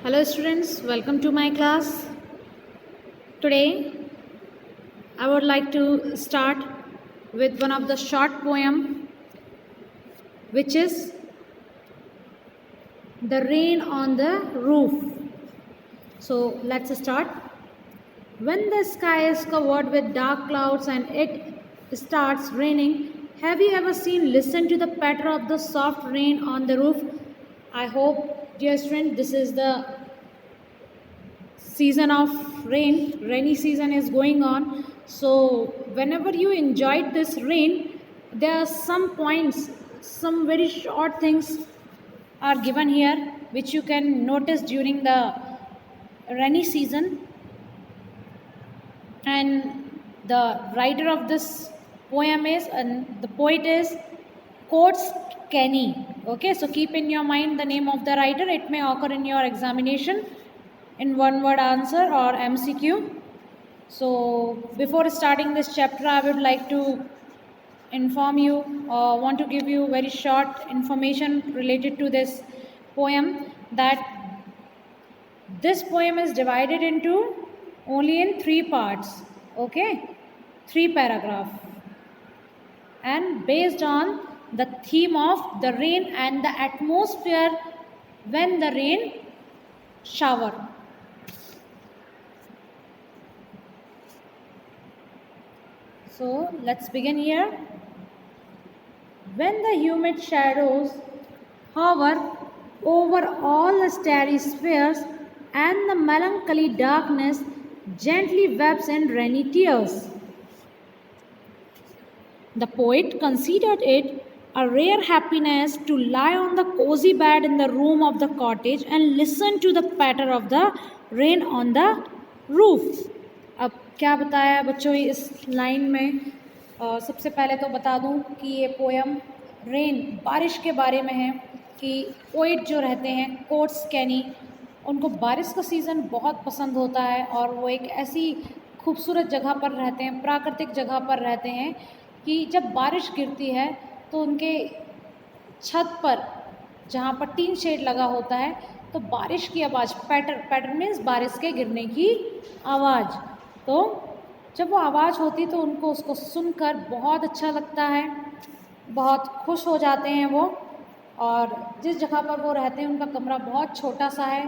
Hello students, welcome to my class. Today I would like to start with one of the short poem which is The Rain on the Roof. So let's start. When the sky is covered with dark clouds and it starts raining, have you ever listened to the patter of the soft rain on the roof? I hope, dear student, this is the season of rainy season is going on. So whenever you enjoyed this rain, there are some points, some very short things are given here which you can notice during the rainy season. And the writer of this poem is, and the poet is Coates Kenny. Okay, so keep in your mind the name of the writer. It may occur in your examination in one word answer or MCQ. So before starting this chapter, I would like to inform you or want to give you very short information related to this poem, that this poem is divided into only in 3 parts, okay, 3 paragraphs, and based on the theme of the rain and the atmosphere when the rain shower. So let's begin here. When the humid shadows hover over all the starry spheres and the melancholy darkness gently weeps in rainy tears, the poet considered it a rare happiness to lie on the cozy bed in the room of the cottage and listen to the patter of the rain on the roof. अब क्या बताया बच्चों इस line में? सबसे पहले तो बता दूं कि ये पोयम रेन, बारिश के बारे में है कि पोइट जो रहते हैं कोट्स कैनी, उनको बारिश का सीज़न बहुत पसंद होता है और वो एक ऐसी खूबसूरत जगह पर रहते हैं, प्राकृतिक जगह पर रहते हैं कि जब बारिश गिरती है तो उनके छत पर, जहाँ पर टीन शेड लगा होता है, तो बारिश की आवाज़, पैटर मीन्स बारिश के गिरने की आवाज़, तो जब वो आवाज़ होती तो उनको उसको सुनकर बहुत अच्छा लगता है, बहुत खुश हो जाते हैं वो। और जिस जगह पर वो रहते हैं उनका कमरा बहुत छोटा सा है,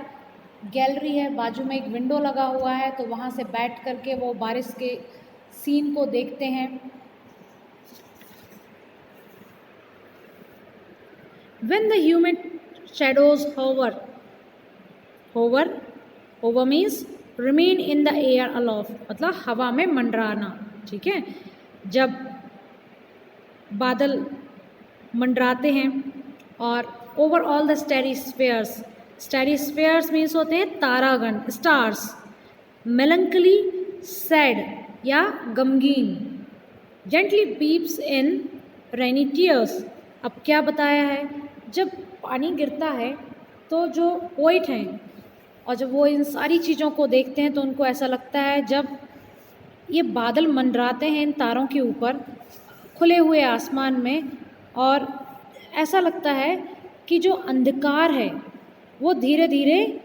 गैलरी है, बाजू में एक विंडो लगा हुआ है, तो वहाँ से बैठ करके वो बारिश के सीन को देखते हैं। When the humid shadows hover means remain in the air aloft, मतलब हवा में मंडराना, ठीक है। जब बादल मंडराते हैं और over all the starry spheres means होते हैं तारागण, स्टार्स, मेलंकली सैड या गमगीन, जेंटली बीप्स इन रेनी टीयर्स। अब क्या बताया है, जब पानी गिरता है तो जो पोइट हैं और जब वो इन सारी चीज़ों को देखते हैं तो उनको ऐसा लगता है, जब ये बादल मंडराते हैं इन तारों के ऊपर खुले हुए आसमान में, और ऐसा लगता है कि जो अंधकार है वो धीरे धीरे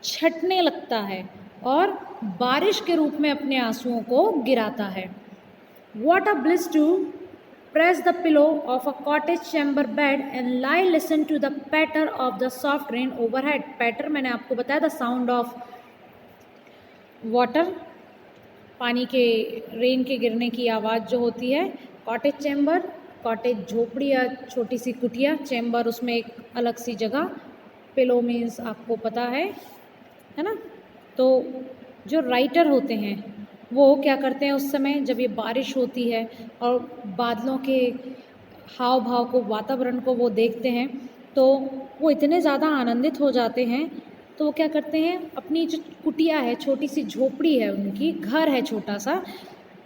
छटने लगता है और बारिश के रूप में अपने आंसुओं को गिराता है। What a bliss to press the pillow of a cottage chamber bed and lie listen to the patter of the soft rain overhead. Patter मैंने आपको बताया था, साउंड ऑफ वाटर, पानी के, रेन के गिरने की आवाज़ जो होती है। कॉटेज चैम्बर, कॉटेज झोपड़ी या छोटी सी कुटिया, चैम्बर उसमें एक अलग सी जगह, पिलो मीन्स आपको पता है ना। तो जो राइटर होते हैं वो क्या करते हैं उस समय जब ये बारिश होती है और बादलों के हाव भाव को, वातावरण को वो देखते हैं, तो वो इतने ज़्यादा आनंदित हो जाते हैं, तो वो क्या करते हैं, अपनी जो कुटिया है, छोटी सी झोपड़ी है, उनकी घर है छोटा सा,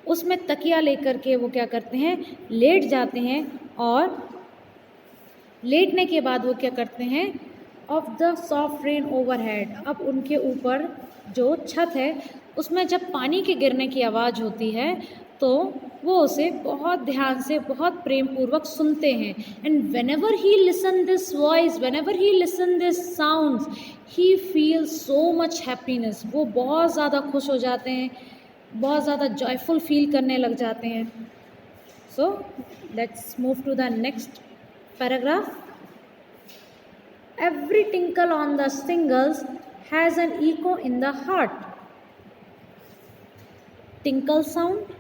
उसमें तकिया लेकर के वो क्या करते हैं, लेट जाते हैं, और लेटने के बाद वो क्या करते हैं, of the soft rain overhead, अब उनके ऊपर जो छत है उसमें जब पानी के गिरने की आवाज़ होती है तो वो उसे बहुत ध्यान से, बहुत प्रेम पूर्वक सुनते हैं। And whenever he listen this voice, whenever he listen this sounds, he feel so much happiness, वो बहुत ज़्यादा खुश हो जाते हैं, बहुत ज़्यादा जॉयफुल फील करने लग जाते हैं. So let's move to the next paragraph. Every tinkle on the shingles has an echo in the heart. Tinkle sound,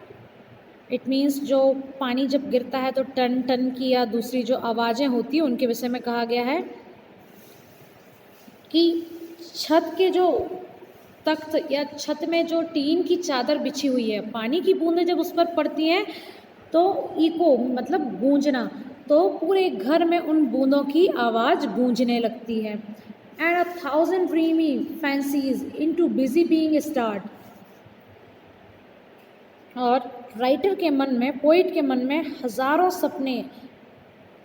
it means जो पानी जब गिरता है तो टन टन की या दूसरी जो आवाज़ें होती हैं उनके विषय में कहा गया है कि छत के जो तख्त या छत में जो टीन की चादर बिछी हुई है, पानी की बूंदें जब उस पर पड़ती हैं तो इको मतलब गूंजना, तो पूरे घर में उन बूंदों की आवाज़ गूंजने लगती है. And 1,000 dreamy fancies into busy being start. और राइटर के मन में, पोइट के मन में हज़ारों सपने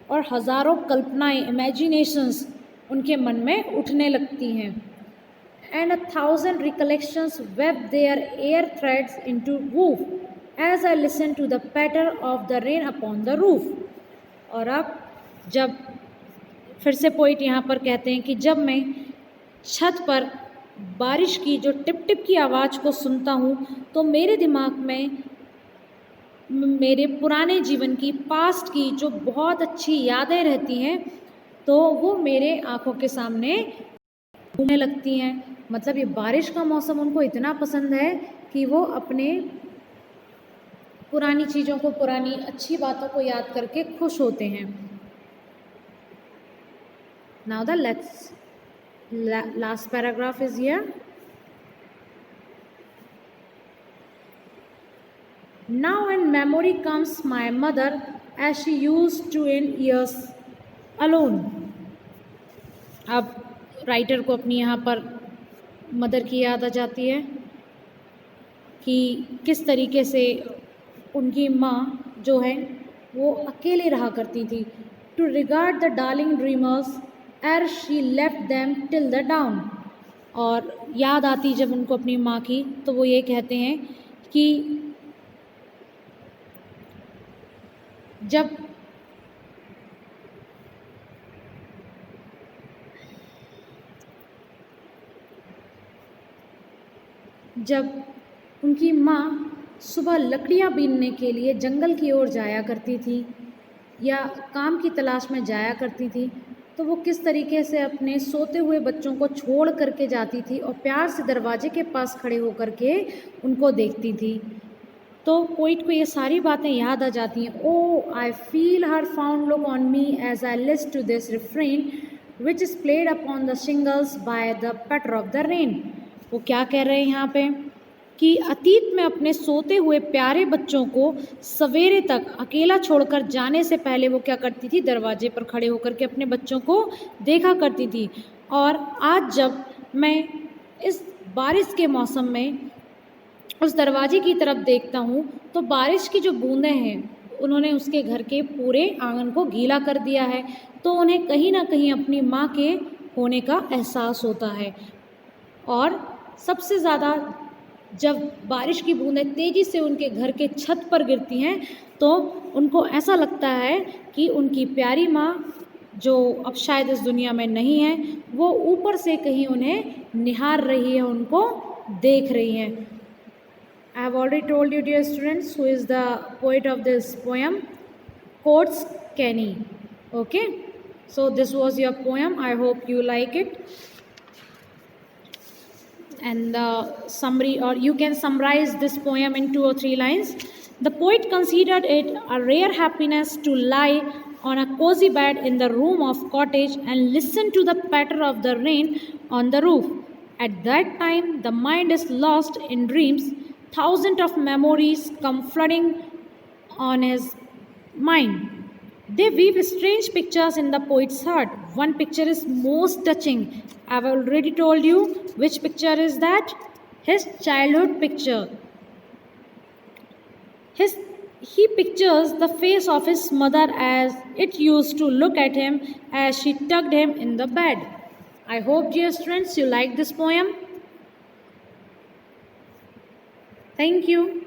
और हज़ारों कल्पनाएं, इमेजिनेशंस उनके मन में उठने लगती हैं. And 1,000 recollections weave their air threads into roof as I listen to the patter of the rain upon the roof. और अब जब फिर से पोइट यहाँ पर कहते हैं कि जब मैं छत पर बारिश की जो टिप टिप की आवाज़ को सुनता हूँ तो मेरे दिमाग में मेरे पुराने जीवन की, पास्ट की जो बहुत अच्छी यादें रहती हैं तो वो मेरे आँखों के सामने घूमने लगती हैं. मतलब ये बारिश का मौसम उनको इतना पसंद है कि वो अपने पुरानी चीज़ों को, पुरानी अच्छी बातों को याद करके खुश होते हैं. Now the last paragraph is here. Now in memory comes my mother as she used to in years alone. अब राइटर को अपनी यहाँ पर मदर की याद आ जाती है कि किस तरीके से उनकी माँ जो है वो अकेले रहा करती थी. To regard the darling dreamers ere she left them till the dawn. और याद आती जब उनको अपनी माँ की तो वो ये कहते हैं कि जब उनकी माँ सुबह लकड़ियाँ बीनने के लिए जंगल की ओर जाया करती थी या काम की तलाश में जाया करती थी तो वो किस तरीके से अपने सोते हुए बच्चों को छोड़ करके जाती थी और प्यार से दरवाजे के पास खड़े होकर के उनको देखती थी. तो पोइट को ये सारी बातें याद आ जाती हैं. Oh I feel her fond look on me as I list to this refrain which is played upon the shingles by the patter of the rain. वो क्या कह रहे हैं यहाँ पे कि अतीत में अपने सोते हुए प्यारे बच्चों को सवेरे तक अकेला छोड़कर जाने से पहले वो क्या करती थी, दरवाजे पर खड़े होकर के अपने बच्चों को देखा करती थी. और आज जब मैं इस बारिश के मौसम में उस दरवाजे की तरफ देखता हूँ तो बारिश की जो बूंदें हैं उन्होंने उसके घर के पूरे आंगन को गीला कर दिया है. तो उन्हें कहीं ना कहीं अपनी माँ के होने का एहसास होता है. और सबसे ज़्यादा जब बारिश की बूंदें तेज़ी से उनके घर के छत पर गिरती हैं तो उनको ऐसा लगता है कि उनकी प्यारी माँ जो अब शायद इस दुनिया में नहीं है वो ऊपर से कहीं उन्हें निहार रही है, उनको देख रही हैं. I have already told you, dear students, who is the poet of this poem, Coates Kenny. Okay, so this was your poem. I hope you like it. And the summary, or you can summarize this poem in 2 or 3 lines. The poet considered it a rare happiness to lie on a cozy bed in the room of cottage and listen to the patter of the rain on the roof. At that time, the mind is lost in dreams. Thousands of memories come flooding on his mind. They weave strange pictures in the poet's heart. One picture is most touching. I've already told you which picture is that. His childhood picture. He pictures the face of his mother as it used to look at him as she tucked him in the bed. I hope, dear students, you like this poem. Thank you.